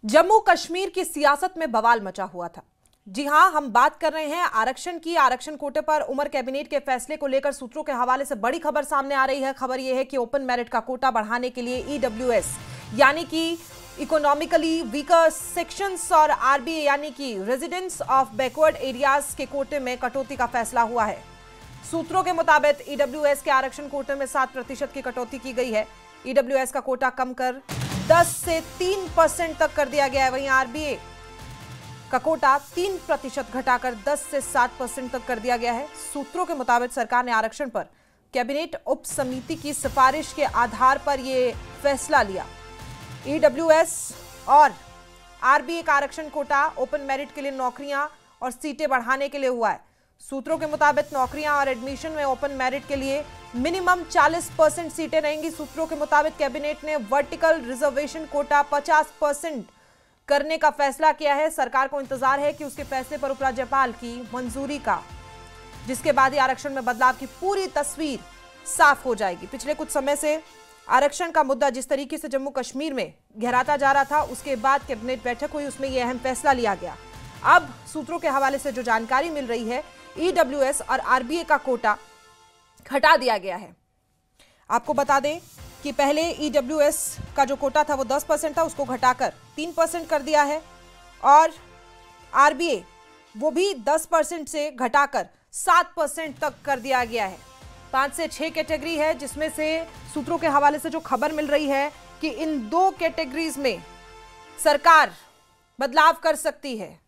जम्मू कश्मीर की सियासत में बवाल मचा हुआ था। जी हां, हम बात कर रहे हैं आरक्षण की। आरक्षण कोटे पर उमर कैबिनेट के फैसले को लेकर सूत्रों के हवाले से बड़ी खबर सामने आ रही है। खबर यह है कि ओपन मेरिट का कोटा बढ़ाने के लिए ईडब्ल्यूएस यानी कि इकोनॉमिकली वीकर सेक्शंस और आरबीए यानी कि रेजिडेंट्स ऑफ बैकवर्ड एरियाज के कोटे में कटौती का फैसला हुआ है। सूत्रों के मुताबिक ईडब्ल्यूएस के आरक्षण कोटे में 7% की कटौती की गई है। ईडब्ल्यूएस का कोटा कम कर 10 से 3% तक कर दिया गया है। वहीं आरबीए का कोटा 3% घटाकर 10 से 7% तक कर दिया गया है। सूत्रों के मुताबिक सरकार ने आरक्षण पर कैबिनेट उप समिति की सिफारिश के आधार पर यह फैसला लिया। ईडब्ल्यूएस और आरबीए का आरक्षण कोटा ओपन मेरिट के लिए नौकरियां और सीटें बढ़ाने के लिए हुआ है। सूत्रों के मुताबिक नौकरियां और एडमिशन में ओपन मेरिट के लिए मिनिमम 40% सीटें रहेंगी। सूत्रों के मुताबिक कैबिनेट ने वर्टिकल रिजर्वेशन कोटा 50% करने का फैसला किया है। सरकार को इंतजार है कि उसके फैसले पर उपराज्यपाल की मंजूरी का, जिसके बाद ही आरक्षण में बदलाव की पूरी तस्वीर साफ हो जाएगी। पिछले कुछ समय से आरक्षण का मुद्दा जिस तरीके से जम्मू कश्मीर में गहराता जा रहा था, उसके बाद कैबिनेट बैठक हुई, उसमें यह अहम फैसला लिया गया। अब सूत्रों के हवाले से जो जानकारी मिल रही है, ईडब्ल्यूएस और आरबीए का कोटा घटा दिया गया है। आपको बता दें कि पहले ईडब्ल्यूएस का जो कोटा था वो 10% था, उसको घटाकर 3% कर दिया है और आरबीए वो भी 10% से घटाकर 7% तक कर दिया गया है। 5 से 6 कैटेगरी है, जिसमें से सूत्रों के हवाले से जो खबर मिल रही है कि इन 2 कैटेगरीज में सरकार बदलाव कर सकती है।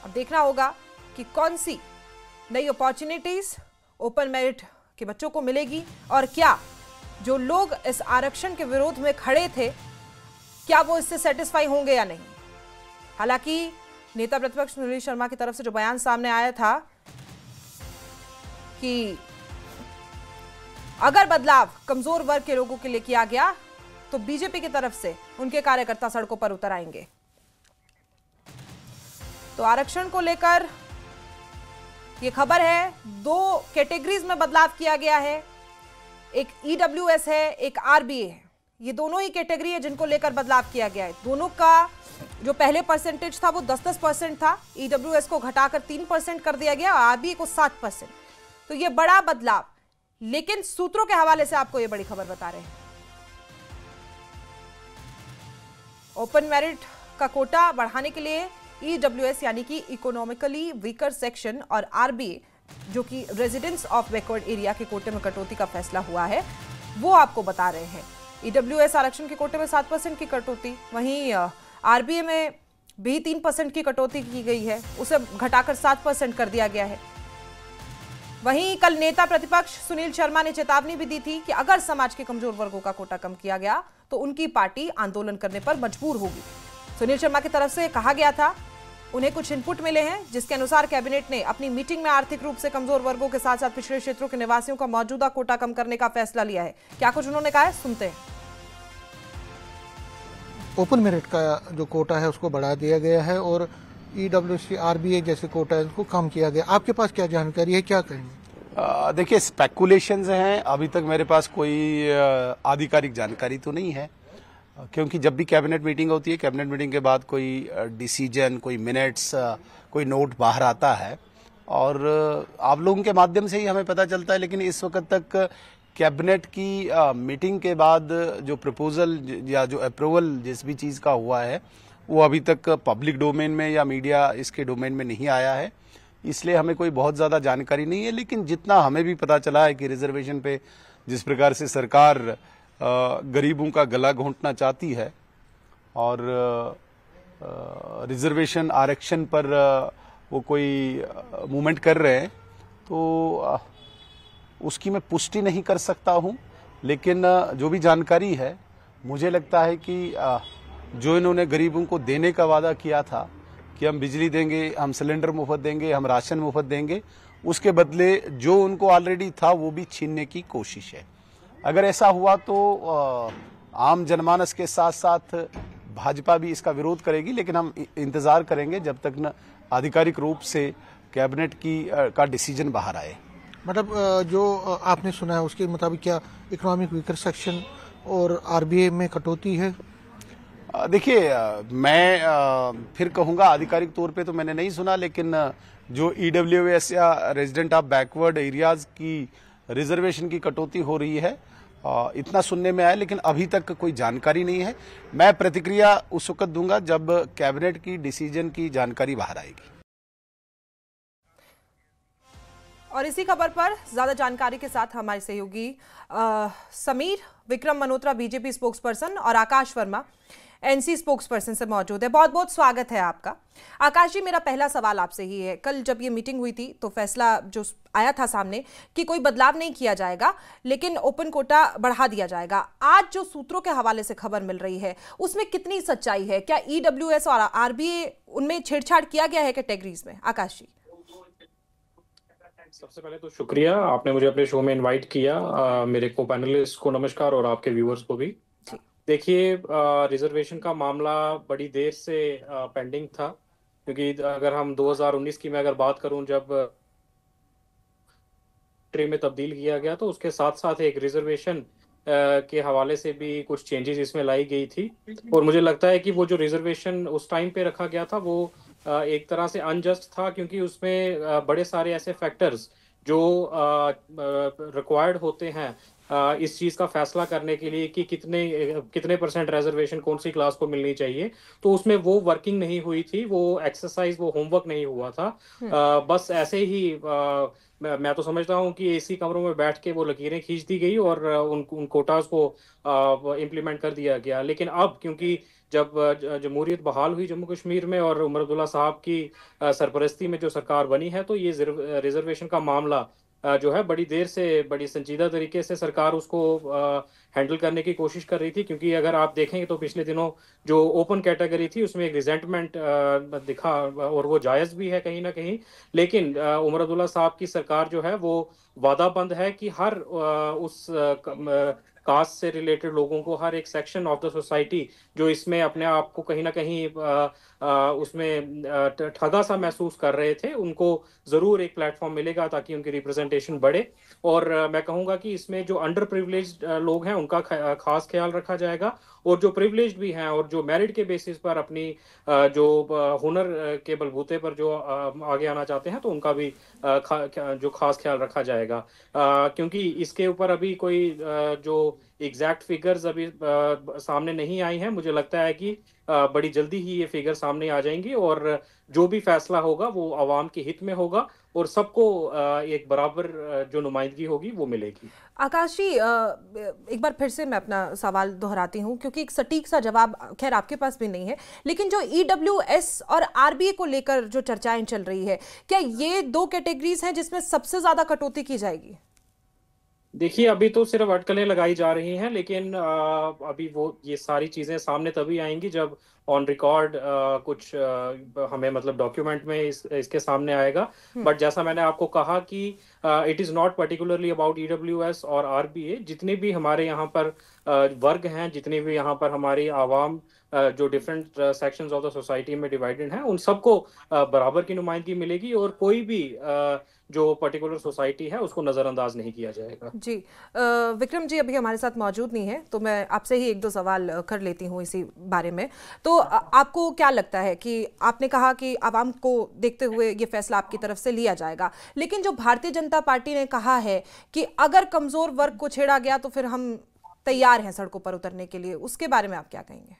अब देखना होगा कि कौन सी नई अपॉर्चुनिटीज ओपन मेरिट के बच्चों को मिलेगी और क्या जो लोग इस आरक्षण के विरोध में खड़े थे, क्या वो इससे सेटिस्फाई होंगे या नहीं। हालांकि नेता प्रतिपक्ष सुनील शर्मा की तरफ से जो बयान सामने आया था कि अगर बदलाव कमजोर वर्ग के लोगों के लिए किया गया तो बीजेपी की तरफ से उनके कार्यकर्ता सड़कों पर उतर आएंगे। तो आरक्षण को लेकर यह खबर है, 2 कैटेगरीज में बदलाव किया गया है। एक ईडब्ल्यूएस है, एक आरबीए है। ये दोनों ही कैटेगरी है जिनको लेकर बदलाव किया गया है। दोनों का जो पहले परसेंटेज था वो 10% था। ईडब्ल्यूएस को घटाकर 3% कर दिया गया और आरबीए को 7%। तो ये बड़ा बदलाव, लेकिन सूत्रों के हवाले से आपको ये बड़ी खबर बता रहे हैं। ओपन मेरिट का कोटा बढ़ाने के लिए ईडब्ल्यूएस यानी कि इकोनॉमिकली वीकर सेक्शन और आरबीए जो कि रेजिडेंट्स ऑफ बैकवर्ड एरिया के कोटे में कटौती का फैसला हुआ है, वो आपको बता रहे हैं। ईडब्ल्यूएस आरक्षण के कोटे में 7% की कटौती, वहीं आरबीए में भी 3% की कटौती की गई है, उसे घटाकर 7% कर दिया गया है। वहीं कल नेता प्रतिपक्ष सुनील शर्मा ने चेतावनी भी दी थी कि अगर समाज के कमजोर वर्गों का कोटा कम किया गया तो उनकी पार्टी आंदोलन करने पर मजबूर होगी। सुनील शर्मा की तरफ से कहा गया था, उन्हें कुछ इनपुट मिले हैं जिसके अनुसार कैबिनेट ने अपनी मीटिंग में आर्थिक रूप से कमजोर वर्गों के साथ साथ पिछड़े क्षेत्रों के निवासियों का मौजूदा कोटा कम करने का फैसला लिया है। क्या कुछ उन्होंने कहा है, सुनते हैं। ओपन मेरिट का जो कोटा है उसको बढ़ा दिया गया है और ईडब्ल्यूसी आरबीए जैसे कोटा है उसको कम किया गया। आपके पास क्या जानकारी है, क्या कहेंगे? देखिए, स्पेकुलेशंस हैं, अभी तक मेरे पास कोई आधिकारिक जानकारी तो नहीं है, क्योंकि जब भी कैबिनेट मीटिंग होती है, कैबिनेट मीटिंग के बाद कोई डिसीजन, कोई मिनट्स, कोई नोट बाहर आता है और आप लोगों के माध्यम से ही हमें पता चलता है। लेकिन इस वक्त तक कैबिनेट की मीटिंग के बाद जो प्रपोजल या जो अप्रूवल जिस भी चीज़ का हुआ है वो अभी तक पब्लिक डोमेन में या मीडिया इसके डोमेन में नहीं आया है, इसलिए हमें कोई बहुत ज़्यादा जानकारी नहीं है। लेकिन जितना हमें भी पता चला है कि रिजर्वेशन पे जिस प्रकार से सरकार गरीबों का गला घोंटना चाहती है और रिजर्वेशन आरक्षण पर वो कोई मूवमेंट कर रहे हैं, तो उसकी मैं पुष्टि नहीं कर सकता हूं। लेकिन जो भी जानकारी है, मुझे लगता है कि जो इन्होंने गरीबों को देने का वादा किया था कि हम बिजली देंगे, हम सिलेंडर मुफ्त देंगे, हम राशन मुफ्त देंगे, उसके बदले जो उनको ऑलरेडी था वो भी छीनने की कोशिश है। अगर ऐसा हुआ तो आम जनमानस के साथ साथ भाजपा भी इसका विरोध करेगी, लेकिन हम इंतजार करेंगे जब तक न आधिकारिक रूप से कैबिनेट का डिसीजन बाहर आए। मतलब जो आपने सुना है उसके मुताबिक क्या इकोनॉमिक वीकर सेक्शन और आरबीआई में कटौती है? देखिए, मैं फिर कहूंगा, आधिकारिक तौर पे तो मैंने नहीं सुना, लेकिन जो ईडब्ल्यूएस या रेजिडेंट ऑफ बैकवर्ड एरियाज की रिजर्वेशन की कटौती हो रही है, इतना सुनने में आया, लेकिन अभी तक कोई जानकारी नहीं है। मैं प्रतिक्रिया उस वक्त दूंगा जब कैबिनेट की डिसीजन की जानकारी बाहर आएगी। और इसी खबर पर ज्यादा जानकारी के साथ हमारे सहयोगी समीर विक्रम मल्होत्रा बीजेपी स्पोक्सपर्सन और आकाश वर्मा एनसी स्पोक्सपर्सन से मौजूद है। बहुत बहुत स्वागत है आपका। आकाश जी, मेरा पहला सवाल आपसे ही है, कल जब ये मीटिंग हुई थी तो फैसला जो आया था सामने कि कोई बदलाव नहीं किया जाएगा लेकिन ओपन कोटा बढ़ा दिया जाएगा, आज जो सूत्रों के हवाले से खबर मिल रही है उसमें कितनी सच्चाई है? क्या ईडब्ल्यूएस और आरबीआई उनमें छेड़छाड़ किया गया है कैटेगरीज में? आकाश जी। सबसे पहले तो शुक्रिया, आपने मुझे अपने शो में इनवाइट किया। मेरे को पैनलिस्ट को नमस्कार और आपके व्यूअर्स को भी। देखिए, रिजर्वेशन का मामला बड़ी देर से पेंडिंग था, क्योंकि अगर हम 2019 की मैं अगर बात करूं, जब ट्रे में तब्दील किया गया तो उसके साथ साथ एक रिजर्वेशन के हवाले से भी कुछ चेंजेस इसमें लाई गई थी। और मुझे लगता है कि वो जो रिजर्वेशन उस टाइम पे रखा गया था वो एक तरह से अनजस्ट था, क्योंकि उसमें बड़े सारे ऐसे फैक्टर्स जो रिक्वायर्ड होते हैं इस चीज़ का फैसला करने के लिए कि कितने परसेंट रिजर्वेशन कौन सी क्लास को मिलनी चाहिए, तो उसमें वो वर्किंग नहीं हुई थी, वो एक्सरसाइज, वो होमवर्क नहीं हुआ था। बस ऐसे ही मैं तो समझता हूँ कि एसी कमरों में बैठ के वो लकीरें खींच दी गई और उन कोटास को इम्प्लीमेंट कर दिया गया। लेकिन अब क्योंकि जब जमहूरियत बहाल हुई जम्मू कश्मीर में और उमर अब्दुल्ला साहब की सरपरस्ती में जो सरकार बनी है, तो ये रिजर्वेशन का मामला जो है बड़ी देर से बड़ी संजीदा तरीके से सरकार उसको हैंडल करने की कोशिश कर रही थी। क्योंकि अगर आप देखेंगे तो पिछले दिनों जो ओपन कैटेगरी थी उसमें एक रिजेंटमेंट दिखा, और वो जायज़ भी है कहीं ना कहीं। लेकिन उमर अब्दुल्ला साहब की सरकार जो है वो वादाबंद है कि हर उस कास्ट से रिलेटेड लोगों को, हर एक सेक्शन ऑफ द सोसाइटी जो इसमें अपने आप को कहीं ना कहीं उसमें ठगा सा महसूस कर रहे थे, उनको जरूर एक प्लेटफॉर्म मिलेगा ताकि उनकी रिप्रेजेंटेशन बढ़े। और मैं कहूंगा कि इसमें जो अंडर प्रिविलेज्ड लोग हैं उनका खास ख्याल रखा जाएगा, और जो प्रिविलेज्ड भी हैं और जो मेरिट के बेसिस पर अपनी जो हुनर के बलबूते पर जो आगे आना चाहते हैं, तो उनका भी जो खास ख्याल रखा जाएगा। क्योंकि इसके ऊपर अभी कोई जो एग्जैक्ट फिगर्स अभी सामने नहीं आई हैं, मुझे लगता है कि बड़ी जल्दी ही ये फिगर सामने आ जाएंगी और जो भी फैसला होगा वो आवाम के हित में होगा और सबको एक बराबर जो नुमाइंदगी होगी वो मिलेगी। आकाश जी, एक बार फिर से मैं अपना सवाल दोहराती हूं, क्योंकि एक सटीक सा जवाब खैर आपके पास भी नहीं है, लेकिन जो ईडब्ल्यूएस और आरबीआई को लेकर जो चर्चाएं चल रही है, क्या ये दो कैटेगरीज हैं जिसमें सबसे ज्यादा कटौती की जाएगी? देखिए, अभी तो सिर्फ अटकलें लगाई जा रही हैं, लेकिन अभी वो ये सारी चीजें सामने तभी आएंगी जब ऑन रिकॉर्ड कुछ हमें मतलब डॉक्यूमेंट में इसके सामने आएगा। बट जैसा मैंने आपको कहा कि it is not particularly about EWS और आरबीआई। जितने भी हमारे यहाँ पर वर्ग हैं, जितने भी यहाँ पर हमारी आवाम जो different sections of the society में डिवाइडेड हैं, उन सबको बराबर की नुमाइंदगी मिलेगी और कोई भी जो पर्टिकुलर सोसाइटी है उसको नजरअंदाज नहीं किया जाएगा। जी, विक्रम जी अभी हमारे साथ मौजूद नहीं है, तो मैं आपसे ही एक दो सवाल कर लेती हूँ इसी बारे में। तो आपको क्या लगता है कि आपने कहा कि आवाम को देखते हुए ये फैसला आपकी तरफ से लिया जाएगा, लेकिन जो भारतीय जनता पार्टी ने कहा है कि अगर कमजोर वर्ग को छेड़ा गया तो फिर हम तैयार हैं सड़कों पर उतरने के लिए, उसके बारे में आप क्या कहेंगे?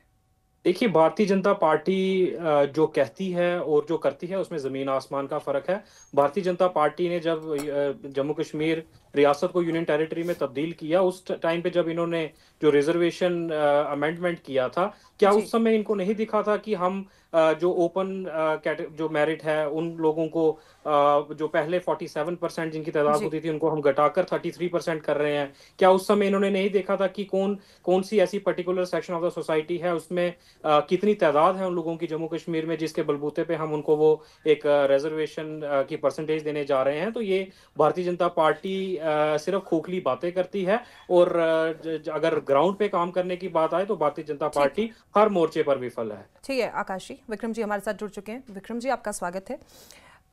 देखिए, भारतीय जनता पार्टी जो कहती है और जो करती है उसमें ज़मीन आसमान का फ़र्क है। भारतीय जनता पार्टी ने जब जम्मू कश्मीर रियासत को यूनियन टेरिटरी में तब्दील किया, उस टाइम पे जब इन्होंने जो रिजर्वेशन अमेंडमेंट किया था, क्या उस समय इनको नहीं दिखा था कि हम जो ओपन जो मेरिट है उन लोगों को जो पहले 47% जिनकी तादाद होती थी उनको हम घटाकर 33% कर रहे हैं? क्या उस समय इन्होंने नहीं देखा था कि कौन सी ऐसी particular section of the society है, उसमें कितनी तादाद है उन लोगों की जम्मू कश्मीर में, जिसके बलबूते पे हम उनको वो एक रिजर्वेशन की परसेंटेज देने जा रहे हैं? तो ये भारतीय जनता पार्टी सिर्फ खोखली बातें करती है, और अगर ग्राउंड पे काम करने की बात आए तो भारतीय जनता पार्टी हर मोर्चे पर विफल है। ठीक है आकाश जी, विक्रम जी हमारे साथ जुड़ चुके हैं। विक्रम जी, आपका स्वागत है।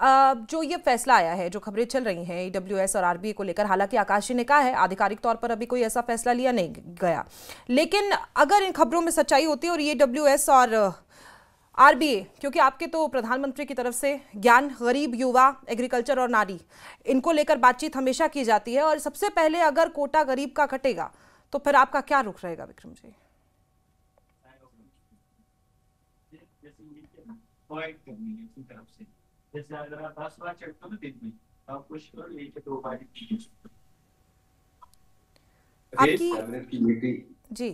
जो ये फैसला आया है, जो खबरें चल रही हैं ईडब्ल्यूएस और आरबीए को लेकर, हालांकि आकाश जी ने कहा है आधिकारिक तौर पर अभी कोई ऐसा फैसला लिया नहीं गया, लेकिन अगर इन खबरों में सच्चाई होती है और ईडब्ल्यूएस और आरबीए, क्योंकि आपके तो प्रधानमंत्री की तरफ से ज्ञान, गरीब, युवा, एग्रीकल्चर और नारी, इनको लेकर बातचीत हमेशा की जाती है, और सबसे पहले अगर कोटा गरीब का कटेगा तो फिर आपका क्या रुख रहेगा विक्रम जी? जैसे अगर आप 10 बार चेक करो दिन में, आप कोशिश करो 1 या 2 बार आपकी कैबिनेट की मीटिंग जी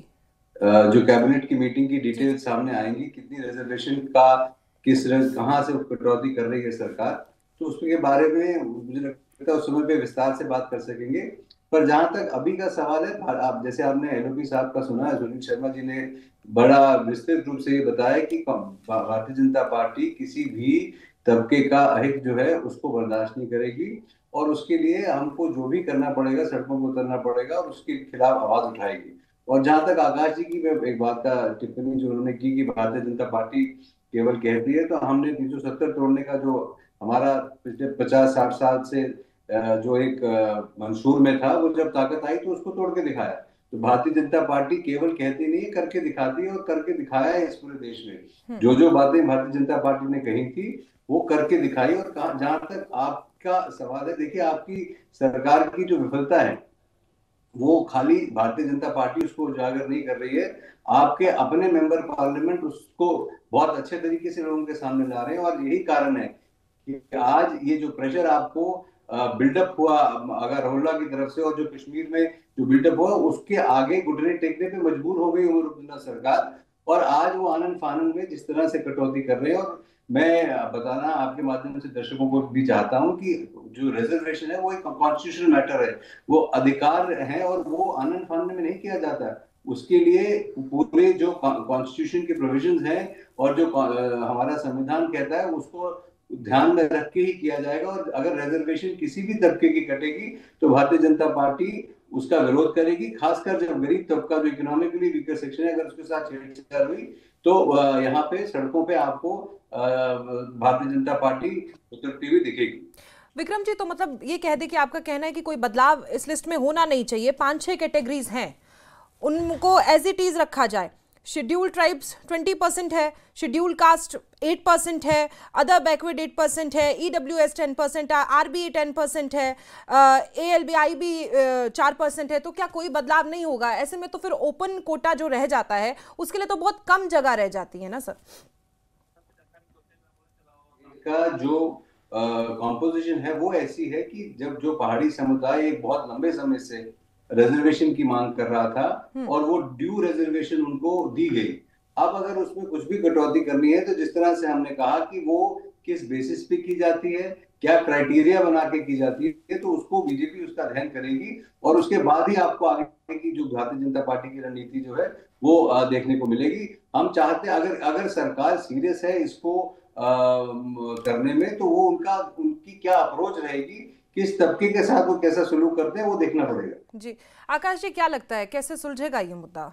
जो कैबिनेट की मीटिंग की डिटेल सामने आएंगी, कितनी रिजर्वेशन का कहां से कटौती कर रही है सरकार, तो उसके बारे में मुझे लगता है उस समय पे विस्तार से बात कर सकेंगे। पर जहां तक अभी का सवाल है, आप जैसे आपने एलओपी साहब का सुना है, सुनील शर्मा जी ने बड़ा विस्तृत रूप से ये बताया कि भारतीय जनता पार्टी किसी भी तबके का अहित जो है उसको बर्दाश्त नहीं करेगी, और उसके लिए हमको जो भी करना पड़ेगा, सड़कों पर उतरना पड़ेगा और उसके खिलाफ आवाज उठाएगी। और जहां तक आकाश जी की मैं एक बात का टिप्पणी जो उन्होंने की कि भारतीय जनता पार्टी केवल कहती है, तो हमने 370 तोड़ने का जो हमारा पिछले 50-60 साल से जो एक मंशूर में था, वो जब ताकत आई तो उसको तोड़ के दिखाया। तो भारतीय जनता पार्टी केवल कहती नहीं, करके दिखाती है, और करके दिखाया है इस पूरे देश में। जो जो बातें भारतीय जनता पार्टी ने कही थी वो करके दिखाई। और जहां तक आपका सवाल है, देखिए आपकी सरकार की जो विफलता है वो खाली भारतीय जनता पार्टी उसको उजागर नहीं कर रही है, आपके अपने मेंबर पार्लियामेंट उसको बहुत अच्छे तरीके से लोगों के सामने ला रहे हैं। और यही कारण है कि आज ये जो प्रेशर आपको बिल्डअप हुआ अगारोला की तरफ से, और जो कश्मीर में जो बिल्डअप हुआ, उसके आगे घुटने टेकने पे मजबूर हो गई उमर अब्दुल्ला सरकार। और आज वो आनन फानन में जिस तरह से कटौती कर रहे हैं, और मैं बताना आपके माध्यम से दर्शकों को भी चाहता हूं कि जो रिजर्वेशन है वो एक कॉन्स्टिट्यूशनल मैटर है, वो अधिकार है, और वो आनन फानन में नहीं किया जाता। उसके लिए पूरे जो कॉन्स्टिट्यूशन के प्रोविजंस हैं और जो हमारा संविधान कहता है उसको ध्यान में रख के ही किया जाएगा। और अगर रिजर्वेशन किसी भी तबके की कटेगी तो भारतीय जनता पार्टी उसका विरोध करेगी, खासकर जब गरीब तबका जो इकोनॉमिकली वीकर सेक्शन है, अगर उसके साथ छेड़छाड़ हुई तो यहाँ पे सड़कों पे आपको भारतीय जनता पार्टी उतरती हुई दिखेगी। विक्रम जी, तो मतलब ये कह दे कि आपका कहना है कि कोई बदलाव इस लिस्ट में होना नहीं चाहिए, 5-6 कैटेगरीज हैं, उनको एज इट इज रखा जाए। शेड्यूल्ड ट्राइब्स 20% है, शेड्यूल्ड कास्ट 8% है, अदर बैकवर्ड 8% है, ईडब्ल्यूएस 10% है, आरबीए 10% है, एएलबीआई भी 4% है। तो क्या कोई बदलाव नहीं होगा? ऐसे में तो फिर ओपन कोटा जो रह जाता है उसके लिए तो बहुत कम जगह रह जाती है ना सर। का जो कॉम्पोजिशन है वो ऐसी है कि जब जो पहाड़ी समुदाय एक बहुत लंबे समय से रिजर्वेशन की मांग कर रहा था और वो ड्यू रिजर्वेशन उनको दी गई, अब अगर उसमें कुछ भी कटौती करनी है तो जिस तरह से हमने कहा कि वो किस बेसिस पे की जाती है, क्या क्राइटेरिया बना के की जाती है, तो उसको बीजेपी उसका अध्ययन करेगी और उसके बाद ही आपको आगे की जो भारतीय जनता पार्टी की रणनीति जो है वो देखने को मिलेगी। हम चाहते हैं अगर सरकार सीरियस है इसको करने में, तो वो उनकी क्या अप्रोच रहेगी, किस तबके के साथ वो कैसा सुलूक करते हैं, वो देखना पड़ेगा। जी आकाश जी, क्या लगता है कैसे सुलझेगा ये मुद्दा?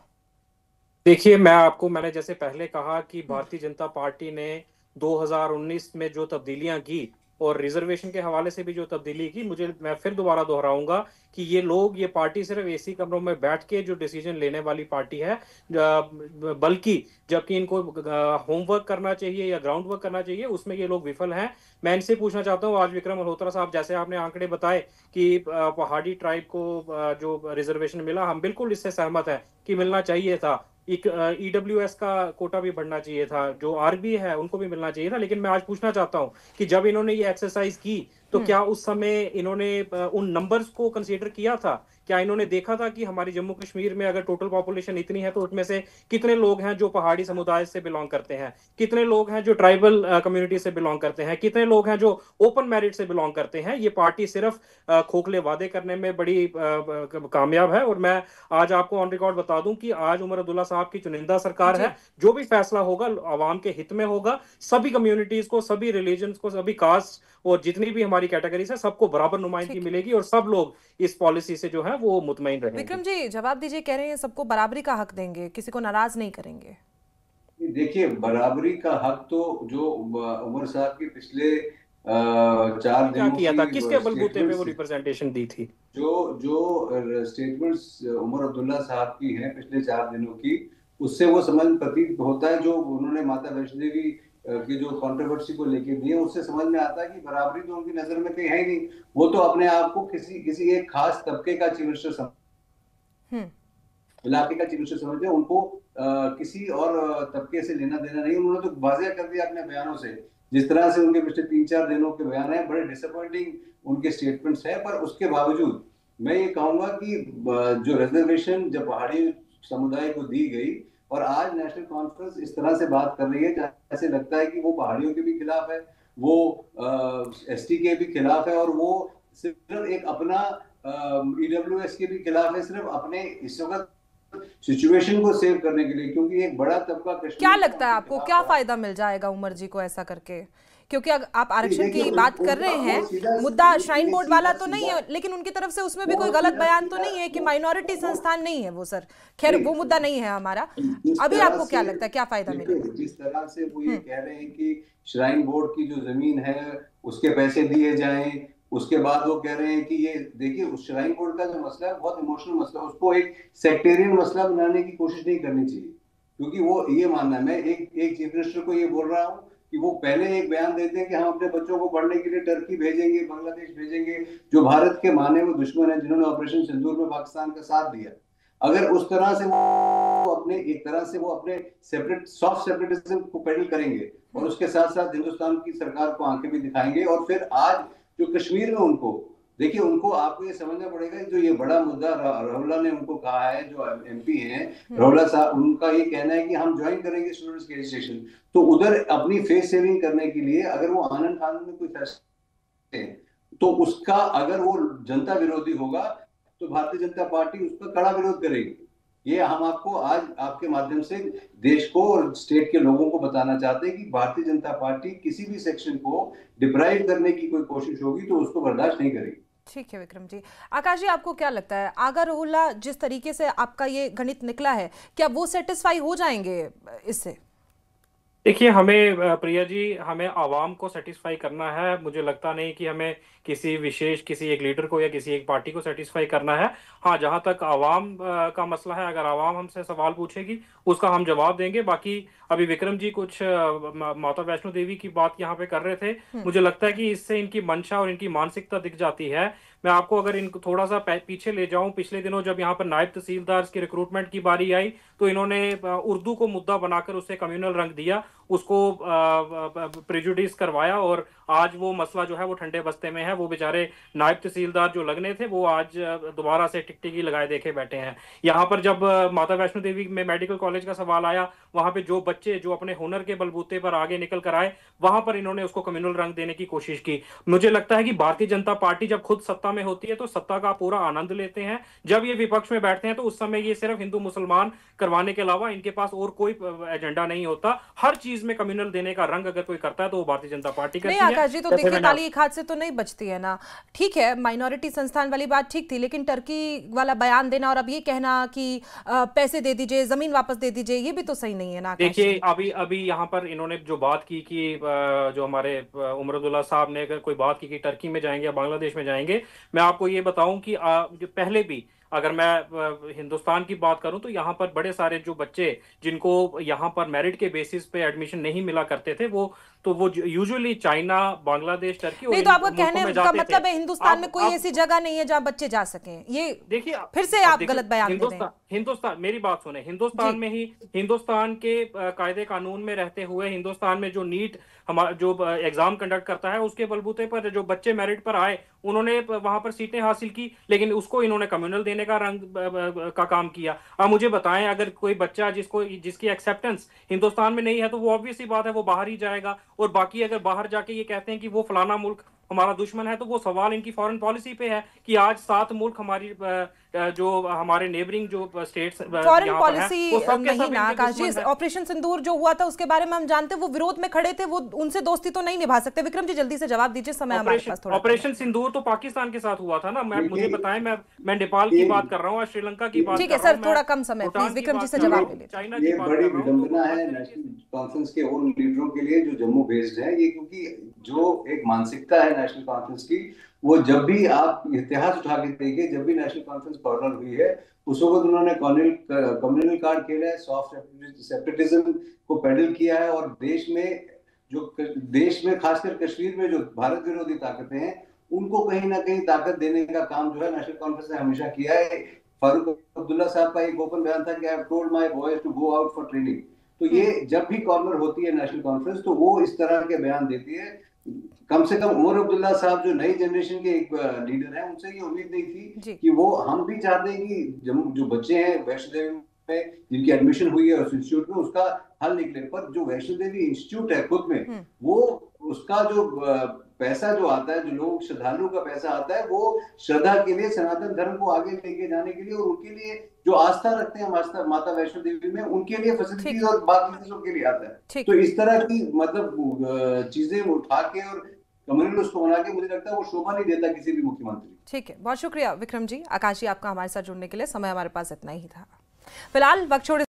देखिए, मैंने जैसे पहले कहा कि भारतीय जनता पार्टी ने 2019 में जो तब्दीलियां की और रिजर्वेशन के हवाले से भी जो तब्दीली की, मैं फिर दोबारा दोहराऊंगा कि ये पार्टी सिर्फ एसी कमरों में बैठ के जो डिसीजन लेने वाली पार्टी है, बल्कि जबकि इनको होमवर्क करना चाहिए या ग्राउंड वर्क करना चाहिए, उसमें ये लोग विफल हैं। मैं इनसे पूछना चाहता हूँ, आज विक्रम मल्होत्रा साहब, जैसे आपने आंकड़े बताए कि पहाड़ी ट्राइब को जो रिजर्वेशन मिला, हम बिल्कुल इससे सहमत हैं कि मिलना चाहिए था। ईडब्ल्यूएस का कोटा भी बढ़ना चाहिए था, जो आरबी है उनको भी मिलना चाहिए था। लेकिन मैं आज पूछना चाहता हूं कि जब इन्होंने ये एक्सरसाइज की तो क्या उस समय इन्होंने उन नंबर्स को कंसीडर किया था? क्या इन्होंने देखा था कि हमारी जम्मू कश्मीर में अगर टोटल पॉपुलेशन इतनी है तो उसमें से कितने लोग हैं जो पहाड़ी समुदाय से बिलोंग करते हैं, कितने लोग हैं जो ट्राइबल कम्युनिटी से बिलोंग करते हैं, कितने लोग हैं जो ओपन मेरिट से बिलोंग करते हैं? ये पार्टी सिर्फ खोखले वादे करने में बड़ी कामयाब है। और मैं आज आपको ऑन रिकॉर्ड बता दूं कि आज उमर अब्दुल्ला साहब की चुनिंदा सरकार है, जो भी फैसला होगा आवाम के हित में होगा। सभी कम्युनिटीज को, सभी रिलीजन को, सभी कास्ट और जितनी भी हमारी कैटेगरीज है, सबको बराबर नुमाइंदगी मिलेगी और सब लोग इस पॉलिसी से जो है वो मुतमईन रहेंगे। विक्रम जी, जवाब दीजिए, कह रहे हैं सबको बराबरी का हक देंगे, किसी को नाराज नहीं करेंगे। देखिए, बराबरी का हक तो जो उमर साहब की पिछले 4 क्या दिनों किया था, की किसके बलबूते पे वो स्टेटमेंट्स, रिप्रेजेंटेशन दी थी? जो स्टेटमेंट्स उमर अब्दुल्ला साहब की हैं पिछले 4 दिनों की, उससे वो समझ प्रतीत होता है, जो उन्होंने माता वैष्णो देवी की जो कंट्रोवर्सी को लेके दिए, उससे समझ में आता है कि बराबरी तो उनकी नजर में कहीं है ही नहीं। वो तो अपने आप को किसी किसी एक खास तबके का चीफ मिनिस्टर इलाके का चीफ मिनिस्टर समझते हैं। उनको किसी और तबके से लेना देना नहीं। उन्होंने तो वाज़ेह कर दिया अपने बयानों से, जिस तरह से उनके पिछले 3-4 दिनों के बयान हैं, बड़े डिसअपॉइंटिंग उनके स्टेटमेंट्स हैं। पर उसके बावजूद मैं ये कहूंगा कि जो रिजर्वेशन जब पहाड़ी समुदाय को दी गई, और आज नेशनल कॉन्फ्रेंस इस तरह से बात कर रही है जैसे लगता है कि वो पहाड़ियों के भी खिलाफ है, वो एसटी के भी खिलाफ है, और वो सिर्फ एक अपना ईडब्ल्यूएस के भी खिलाफ है, सिर्फ अपने इस वक्त सिचुएशन को सेव करने के लिए, क्योंकि एक बड़ा तबका कश्मीर क्या लगता है आपको, क्या फायदा मिल जाएगा उमर जी को ऐसा करके? क्योंकि अगर आप आरक्षण की बात कर रहे हैं, मुद्दा श्राइन बोर्ड वाला तो नहीं है, लेकिन उनकी तरफ से उसमें भी कोई गलत बयान तो नहीं है कि माइनॉरिटी संस्थान नहीं है वो। सर खैर वो मुद्दा नहीं है हमारा। अभी आपको क्या लगता है, क्या फायदा मिलेगा? जिस तरह से वो ये कह रहे हैं कि श्राइन बोर्ड की जो जमीन है उसके पैसे दिए जाएं, उसके बाद वो कह रहे हैं कि ये देखिए, उस श्राइन बोर्ड का जो मसला है बहुत इमोशनल मसला है, उसको एक सेक्टेरियन मसला बनाने की कोशिश नहीं करनी चाहिए। क्योंकि वो ये मानना है, मैं एक चीफ मिनिस्टर को ये बोल रहा हूँ कि वो पहले एक बयान देते हैं कि हम अपने बच्चों को पढ़ने के लिए टर्की भेजेंगे, बांग्लादेश भेजेंगे, जो भारत के माने हुए दुश्मन है, जिन्होंने ऑपरेशन सिंदूर में पाकिस्तान का साथ दिया। अगर उस तरह से वो अपने एक तरह से वो अपने सेपरेट सॉफ्ट सेपरेटिज्म को पेडल करेंगे, और उसके साथ साथ हिंदुस्तान की सरकार को आंखें भी दिखाएंगे, और फिर आज जो कश्मीर में उनको देखिए, उनको आपको ये समझना पड़ेगा, जो ये बड़ा मुद्दा राहुला ने उनको कहा है, जो एमपी हैं राहुला साहब, उनका ये कहना है कि हम ज्वाइन करेंगे स्टूडेंट्स के रजिस्ट्रेशन। तो उधर अपनी फेस सेविंग करने के लिए अगर वो आनंद फानंद में कोई फैसला, तो उसका अगर वो जनता विरोधी होगा तो भारतीय जनता पार्टी उसका कड़ा विरोध करेगी। ये हम आपको आज आपके माध्यम से देश को और स्टेट के लोगों को बताना चाहते हैं कि भारतीय जनता पार्टी किसी भी सेक्शन को डिप्राइव करने की कोई कोशिश होगी तो उसको बर्दाश्त नहीं करेगी। ठीक है विक्रम जी। आकाश जी, आपको क्या लगता है, आगा रोहिल्ला जिस तरीके से आपका ये गणित निकला है, क्या वो सेटिस्फाई हो जाएंगे इससे? देखिए, हमें प्रिया जी, हमें आवाम को सेटिस्फाई करना है। मुझे लगता नहीं कि हमें किसी विशेष किसी एक लीडर को या किसी एक पार्टी को सेटिस्फाई करना है। हाँ, जहां तक आवाम का मसला है, अगर आवाम हमसे सवाल पूछेगी उसका हम जवाब देंगे। बाकी अभी विक्रम जी कुछ माता वैष्णो देवी की बात यहाँ पे कर रहे थे, मुझे लगता है कि इससे इनकी मंशा और इनकी मानसिकता दिख जाती है। मैं आपको अगर इनको थोड़ा सा पीछे ले जाऊं, पिछले दिनों जब यहाँ पर नायब तहसीलदार की रिक्रूटमेंट की बारी आई तो इन्होंने उर्दू को मुद्दा बनाकर उसे कम्युनल रंग दिया, उसको प्रेजुडिस करवाया, और आज वो मसला जो है वो ठंडे बस्ते में है। वो बेचारे नायब तहसीलदार जो लगने थे वो आज दोबारा से टिकटिकी लगाए देखे बैठे हैं। यहाँ पर जब माता वैष्णो देवी में मेडिकल कॉलेज का सवाल आया, वहां पे जो बच्चे जो अपने हुनर के बलबूते पर आगे निकल कर आए, वहां पर इन्होंने उसको कम्युनल रंग देने की कोशिश की। मुझे लगता है कि भारतीय जनता पार्टी जब खुद सत्ता में होती है तो सत्ता का पूरा आनंद लेते हैं, जब ये विपक्ष में बैठते हैं तो उस समय ये सिर्फ हिंदू मुसलमान करवाने के अलावा इनके पास और कोई एजेंडा नहीं होता। हर चीज में कम्युनल देने का रंग अगर कोई करता है तो वो भारतीय जनता पार्टी करती है। नहीं आकाश जी, तो देखिए ताली एक हाथ से तो नहीं बचती है ना। ठीक है, माइनॉरिटी संस्थान वाली बात ठीक थी, लेकिन टर्की वाला बयान देना और अब ये कहना कि पैसे दे दीजिए, जमीन वापस दे दीजिए, ये भी तो सही नहीं है ना। देखिए, अभी यहाँ पर इन्होंने जो बात की कि जो हमारे उमर अब्दुल्ला साहब ने अगर कोई बात की कि टर्की में जाएंगे या बांग्लादेश में जाएंगे, मैं आपको ये बताऊं कि जो पहले भी अगर मैं हिंदुस्तान की बात करूं तो यहाँ पर बड़े सारे जो बच्चे जिनको यहाँ पर मेरिट के बेसिस पे एडमिशन नहीं मिला करते थे, वो यूजुअली चाइना, बांग्लादेश, टर्की नहीं, तो आपका कहने का मतलब है हिंदुस्तान में कोई ऐसी जगह नहीं है जहां बच्चे जा सकें? ये देखिए, फिर से आप गलत बयान दे रहे हैं। हिंदुस्तान, मेरी बात सुने, हिंदुस्तान में ही, हिंदुस्तान के कायदे कानून में रहते हुए, हिंदुस्तान में जो नीट हमारा जो एग्जाम कंडक्ट करता है उसके बलबूते पर जो बच्चे मेरिट पर आए उन्होंने वहां पर सीटें हासिल की, लेकिन उसको इन्होंने कम्युनल देने का रंग का काम किया। अब मुझे बताएं, अगर कोई बच्चा जिसकी एक्सेप्टेंस हिंदुस्तान में नहीं है तो वो ऑब्वियस सी बात है वो बाहर ही जाएगा। और बाकी अगर बाहर जाके ये कहते हैं कि वो फलाना मुल्क हमारा दुश्मन है, तो वो सवाल इनकी फॉरेन पॉलिसी पे है कि आज 7 मुल्क हमारी जो हमारे नेबरिंग जो स्टेट्स फॉरेन पॉलिसी नहीं ना आकाश जी, ऑपरेशन सिंदूर जो हुआ था उसके बारे में हम जानते हैं, वो विरोध में खड़े थे, वो उनसे दोस्ती तो नहीं निभा सकते। विक्रम जी जल्दी से जवाब दीजिए, समय हमारे पास थोड़ा। ऑपरेशन सिंदूर तो पाकिस्तान के साथ हुआ था ना, मुझे बताएं, मैं नेपाल की बात कर रहा हूँ, श्रीलंका की बात। ठीक है सर, थोड़ा कम समय प्लीज, विक्रम जी से जवाब ले लीजिए। चाइना ये बड़ी विडंबना है नेशनल कॉन्फ्रेंस के उन लीडरों के लिए जो जम्मू बेस्ड है ये, क्योंकि जो एक मानसिकता है नेशनल कॉन्फ्रेंस की, वो जब भी आप इतिहास उठा के देखिए, जब भी नेशनल कॉन्फ्रेंस कॉर्नर हुई है उस वक्त उन्होंने कम्युनल कार्ड खेला है, सॉफ्ट सेपरेटिज्म को पेडल किया है, और देश में खासकर कश्मीर में जो भारत विरोधी ताकतें हैं उनको कहीं ना कहीं ताकत देने का काम जो है नेशनल कॉन्फ्रेंस ने हमेशा किया है। फारूक अब्दुल्ला साहब का एक ओपन बयान था कि I have told my boys to go out for training. तो ये जब भी कॉर्नर होती है नेशनल कॉन्फ्रेंस तो वो इस तरह के बयान देती है। कम से कम उमर अब्दुल्ला साहब जो नई जनरेशन के एक लीडर हैं, उनसे ये उम्मीद नहीं थी कि वो, हम भी चाहते हैं कि जो बच्चे हैं वैष्णो देवी में जिनकी एडमिशन हुई है उस इंस्टीट्यूट में, उसका हल निकले। पर जो वैष्णो देवी इंस्टीट्यूट है खुद में, वो उसका जो पैसा जो आता है, जो लोग श्रद्धालुओं का पैसा आता है, वो श्रद्धा के लिए, सनातन धर्म को आगे लेके जाने के लिए और उनके लिए जो आस्था रखते हैं माता वैष्णो देवी में, उनके लिए फैसिलिटीज और बाकी चीजों के लिए आता है। तो इस तरह की मतलब चीजें उठा के और कम्युनल उसको बना के, मुझे लगता है वो शोभा नहीं देता किसी भी मुख्यमंत्री। ठीक है, बहुत शुक्रिया विक्रम जी। आकाश जी आपका हमारे साथ जुड़ने के लिए। समय हमारे पास इतना ही था फिलहाल, वक्त छोड़े।